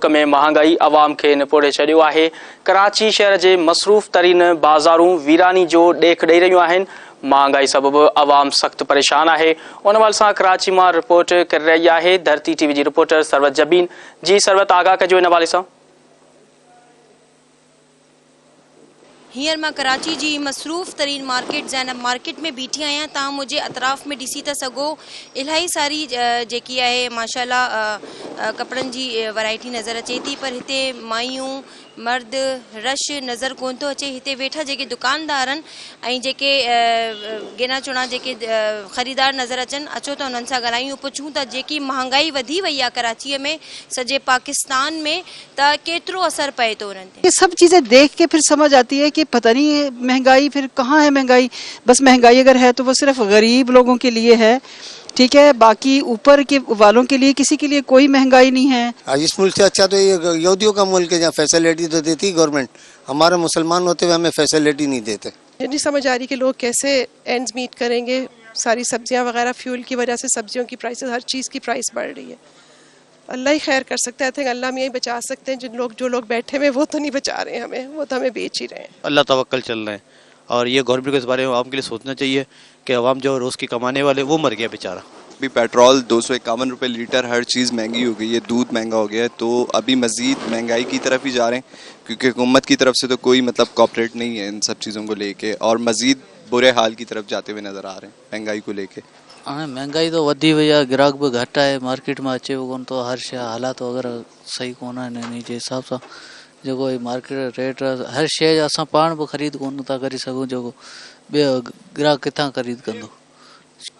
मुल्क में महांगाई अवाम खे निपोड़े छॾियो आहे। कराची शहर जे मसरूफ़ तरीन बाज़ारूं वीरानी जो ॾेख ॾेई रहियूं आहिनि। महांगाई सबबि अवाम सख़्त परेशान आहे। उन महिल सां कराची मां रिपोर्ट करे रही आहे धरती टीवी जी रिपोर्टर सरवत जबीन। जी सरवत, आगाह कजो इन हवाले सां। हींअर मां कराची जी मसरूफ़ तरीन मार्केट ज़ैनब मार्केट में बीठी आहियां। तव्हां मुंहिंजे अतराफ़ में ॾिसी था सघो, इलाही सारी जेकी आहे माशाल्लाह कपिड़नि जी वैरायटी नज़र अचे थी, पर हिते मायूं मर्द रश नज़र कोन थो अचे। हिते वेठा जेके दुकानदार आहिनि ऐं जेके गिना चुना जेके ख़रीदार नज़र अचनि, अचो त उन्हनि सां ॻाल्हायूं, पुछूं त जेकी महांगाई वधी वई आहे कराचीअ में, सॼे पाकिस्तान में, त केतिरो असर पए थो उन्हनि ते। ये सब चीजें देख के फिर समझ आती है कि पता नहीं महंगाई फिर कहाँ है महंगाई। बस महंगाई अगर है तो वो सिर्फ गरीब लोगों के लिए है, ठीक है, बाकी ऊपर के वालों के लिए किसी के लिए कोई महंगाई नहीं है। इस मुल्क से अच्छा तो ये यहूदियों का मुल्क है, जहाँ फैसिलिटी तो देती गवर्नमेंट, हमारे मुसलमान होते हुए हमें फैसिलिटी नहीं देते। नहीं समझ आ रही कि लोग कैसे एंड्स मीट करेंगे। सारी सब्जियां वगैरह फ्यूल की वजह से सब्जियों की प्राइसेस, हर चीज़ की प्राइस बढ़ रही है। अल्लाह ही खैर कर सकता है। आई थिंक अल्लाह में ही बचा सकते हैं। जो लोग बैठे हुए वो तो नहीं बचा रहे हैं हमें, वो तो हमें बेच ही रहे हैं। अल्लाह तवक्कल चल रहे हैं और ये गवर्नमेंट को इस बारे में आवाम के लिए सोचना चाहिए कि आवाम जो रोज़ की कमाने वाले वो मर गया बेचारा। अभी पेट्रोल 251 रुपये लीटर, हर चीज़ महंगी हो गई है, दूध महंगा हो गया है, तो अभी मज़ीद महंगाई की तरफ ही जा रहे हैं, क्योंकि हुकूमत की तरफ से तो कोई मतलब कॉपरेट नहीं है इन सब चीज़ों को लेके, और मज़ीद बुरे हाल की तरफ जाते हुए नज़र आ रहे हैं महंगाई को लेके। हाँ, महंगाई तो वधी वही है, ग्राहक भी घट है, मार्केट में अचे कोन तो, हर शइ हालात वग़ैरह सही कोन आहिनि। इन जे हिसाब सां जेको मार्केट रेट हर शइ असां पाण बि ख़रीद कोन था करे सघूं, जेको ॿियो ग्राहक किथां ख़रीद कंदो।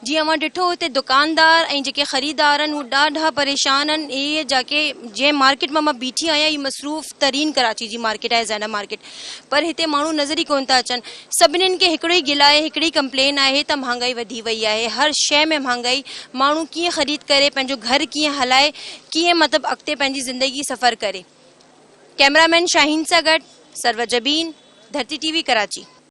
जी मां ॾिठो हिते दुकानदार ऐं जेके ख़रीदार आहिनि हू ॾाढा परेशान आहिनि। इहे जाके जंहिं मार्केट मां बीठी आहियां, ही मसरूफ़ तरीन कराची जी मार्केट आहे ज़ैनब मार्केट, पर हिते माण्हू नज़र ई कोन था अचनि। सभिनीनि खे हिकिड़ो ई गिला आहे, हिकिड़ी कंप्लेन आहे त महांगाई वधी वई आहे। हर शइ में महांगाई, माण्हू कीअं ख़रीद करे, पंहिंजो घर कीअं हलाए, कीअं मतिलबु अॻिते पंहिंजी ज़िंदगी सफ़र करे। कैमरामैन शाहीन सां गॾु सरवत जबीन, धरती टीवी कराची।